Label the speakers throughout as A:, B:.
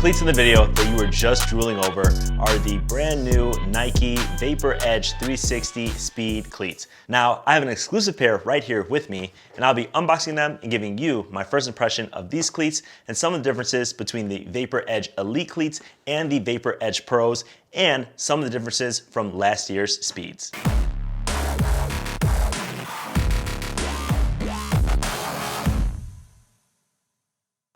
A: cleats in the video that you were just drooling over are the brand new Nike Vapor Edge 360 Speed Cleats. Now, I have an exclusive pair right here with me, and I'll be unboxing them and giving you my first impression of these cleats and some of the differences between the Vapor Edge Elite cleats and the Vapor Edge Pros, and some of the differences from last year's Speeds.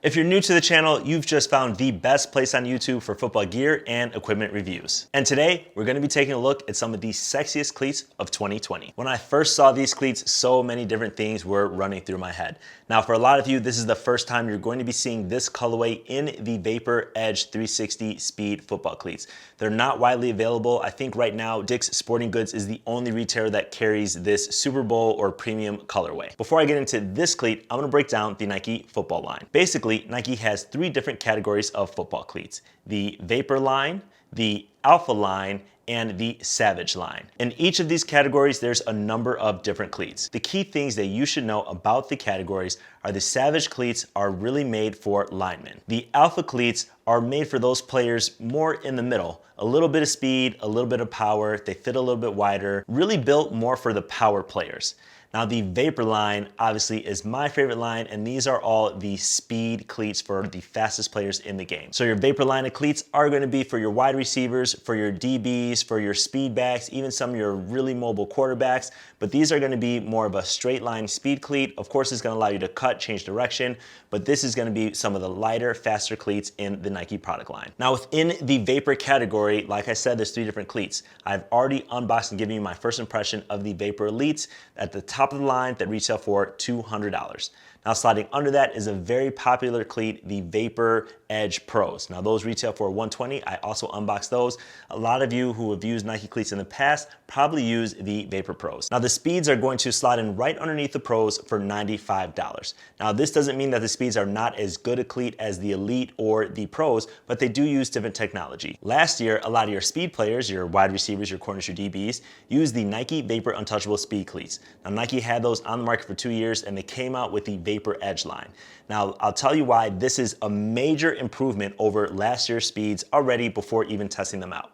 A: If you're new to the channel, you've just found the best place on YouTube for football gear and equipment reviews. And today, we're gonna be taking a look at some of the sexiest cleats of 2020. When I first saw these cleats, so many different things were running through my head. Now, for a lot of you, this is the first time you're going to be seeing this colorway in the Vapor Edge 360 Speed Football Cleats. They're not widely available. I think right now, Dick's Sporting Goods is the only retailer that carries this Super Bowl or premium colorway. Before I get into this cleat, I'm gonna break down the Nike football line. Basically, Nike has three different categories of football cleats: the Vapor line, the Alpha line, and the Savage line. In each of these categories, there's a number of different cleats. The key things that you should know about the categories are the Savage cleats are really made for linemen. The Alpha cleats are made for those players more in the middle. A little bit of speed, a little bit of power, they fit a little bit wider, really built more for the power players. Now, the Vapor line obviously is my favorite line, and these are all the speed cleats for the fastest players in the game. So your Vapor line of cleats are going to be for your wide receivers, for your DBs, for your speed backs, even some of your really mobile quarterbacks, but these are going to be more of a straight line speed cleat. Of course, it's going to allow you to cut, change direction, but this is going to be some of the lighter, faster cleats in the Nike product line. Now, within the Vapor category, like I said, there's three different cleats. I've already unboxed and given you my first impression of the Vapor Elites at the top of the line that retail for $200. Now, sliding under that is a very popular cleat, the Vapor Edge Pros. Now, those retail for $120. I also unboxed those. A lot of you who have used Nike cleats in the past probably use the Vapor Pros. Now, the Speeds are going to slide in right underneath the Pros for $95. Now, this doesn't mean that the Speeds are not as good a cleat as the Elite or the Pros, but they do use different technology. Last year, a lot of your speed players, your wide receivers, your corners, your DBs, used the Nike Vapor Untouchable Speed Cleats. Now, Nike had those on the market for 2 years, and they came out with the Vapor Edge line. Now, I'll tell you why this is a major improvement over last year's Speeds already before even testing them out.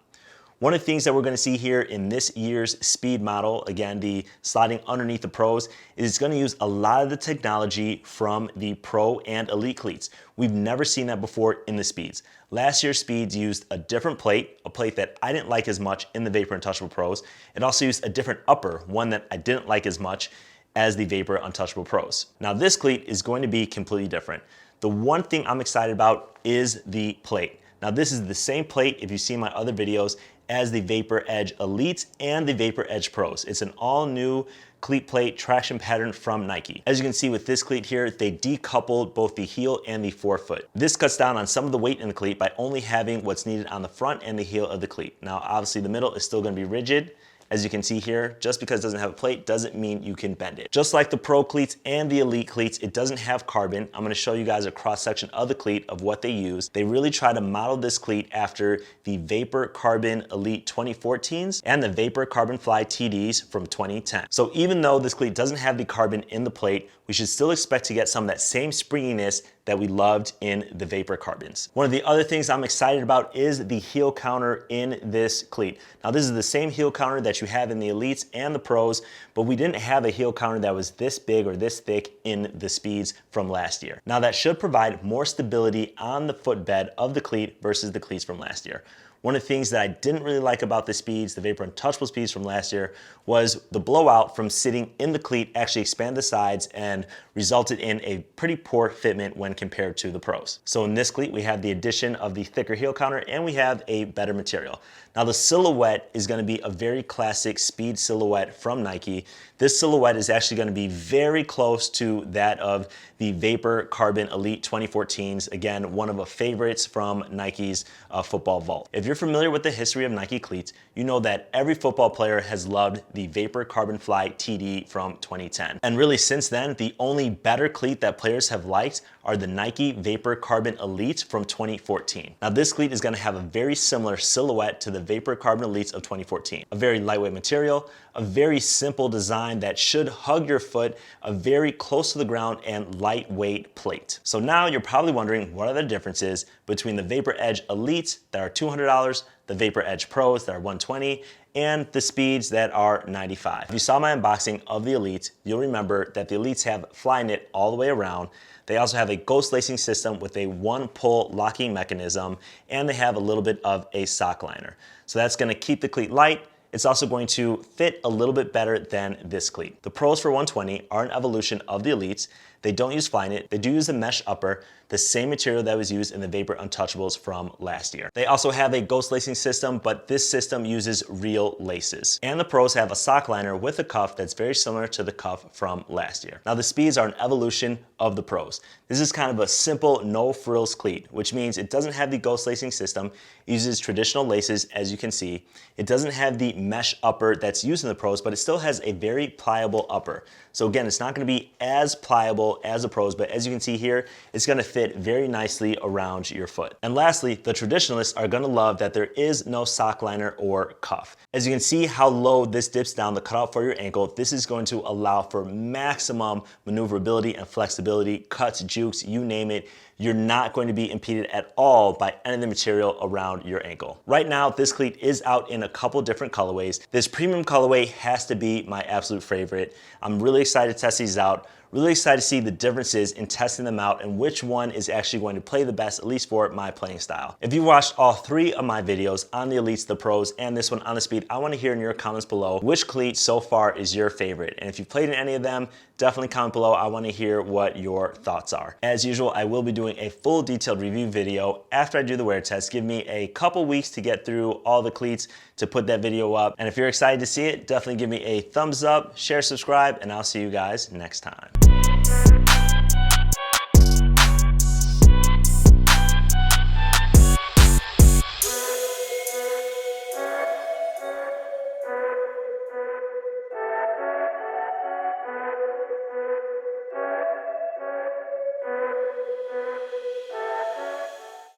A: One of the things that we're going to see here in this year's Speed model, again, the sliding underneath the Pros, is it's going to use a lot of the technology from the Pro and Elite cleats. We've never seen that before in the Speeds. Last year's Speeds used a different plate, a plate that I didn't like as much in the Vapor Untouchable Pros. It also used a different upper, one that I didn't like as much as the Vapor Untouchable Pros. Now, this cleat is going to be completely different. The one thing I'm excited about is the plate. Now, this is the same plate, if you see my other videos, as the Vapor Edge Elites and the Vapor Edge Pros. It's an all new cleat plate traction pattern from Nike. As you can see with this cleat here, they decoupled both the heel and the forefoot. This cuts down on some of the weight in the cleat by only having what's needed on the front and the heel of the cleat. Now, obviously the middle is still gonna be rigid. As you can see here, just because it doesn't have a plate doesn't mean you can bend it. Just like the Pro cleats and the Elite cleats, it doesn't have carbon. I'm gonna show you guys a cross section of the cleat of what they use. They really try to model this cleat after the Vapor Carbon Elite 2014s and the Vapor Carbon Fly TDs from 2010. So even though this cleat doesn't have the carbon in the plate, we should still expect to get some of that same springiness that we loved in the Vapor Carbons. One of the other things I'm excited about is the heel counter in this cleat. Now, this is the same heel counter that you have in the Elites and the Pros, but we didn't have a heel counter that was this big or this thick in the Speeds from last year. Now, that should provide more stability on the footbed of the cleat versus the cleats from last year. One of the things that I didn't really like about the Speeds, the Vapor Untouchable Speeds from last year, was the blowout from sitting in the cleat actually expanded the sides and resulted in a pretty poor fitment when compared to the Pros. So in this cleat, we have the addition of the thicker heel counter and we have a better material. Now, the silhouette is going to be a very classic Speed silhouette from Nike. This silhouette is actually going to be very close to that of the Vapor Carbon Elite 2014s. Again, one of the favorites from Nike's football vault. If you're you're familiar with the history of Nike cleats, you know that every football player has loved the Vapor Carbon Fly TD from 2010. And really since then, the only better cleat that players have liked are the Nike Vapor Carbon Elite from 2014. Now this cleat is going to have a very similar silhouette to the Vapor Carbon Elites of 2014. A very lightweight material, a very simple design that should hug your foot, a very close to the ground and lightweight plate. So now you're probably wondering what are the differences between the Vapor Edge Elites that are $200, the Vapor Edge Pros that are $120, and the Speeds that are $95. If you saw my unboxing of the Elites, you'll remember that the Elites have fly knit all the way around. They also have a ghost lacing system with a one pull locking mechanism, and they have a little bit of a sock liner. So that's gonna keep the cleat light. It's also going to fit a little bit better than this cleat. The Pros for $120 are an evolution of the Elites. They don't use fly knit, they do use a mesh upper, the same material that was used in the Vapor Untouchables from last year. They also have a ghost lacing system, but this system uses real laces. And the Pros have a sock liner with a cuff that's very similar to the cuff from last year. Now the Speeds are an evolution of the Pros. This is kind of a simple no frills cleat, which means it doesn't have the ghost lacing system, it uses traditional laces as you can see. It doesn't have the mesh upper that's used in the Pros, but it still has a very pliable upper. So again, it's not gonna be as pliable as the Pros, but as you can see here, it's gonna fit very nicely around your foot. And lastly, the traditionalists are gonna love that there is no sock liner or cuff. As you can see how low this dips down the cutout for your ankle, this is going to allow for maximum maneuverability and flexibility, cuts, jukes, you name it. You're not going to be impeded at all by any of the material around your ankle. Right now, this cleat is out in a couple different colorways. This premium colorway has to be my absolute favorite. I'm really excited to test these out. Really excited to see the differences in testing them out and which one is actually going to play the best, at least for my playing style. If you watched all three of my videos on the Elites, the Pros, and this one on the Speed, I want to hear in your comments below which cleat so far is your favorite. And if you've played in any of them, definitely comment below. I want to hear what your thoughts are. As usual, I will be doing a full detailed review video after I do the wear test. Give me a couple weeks to get through all the cleats to put that video up. And if you're excited to see it, definitely give me a thumbs up, share, subscribe, and I'll see you guys next time.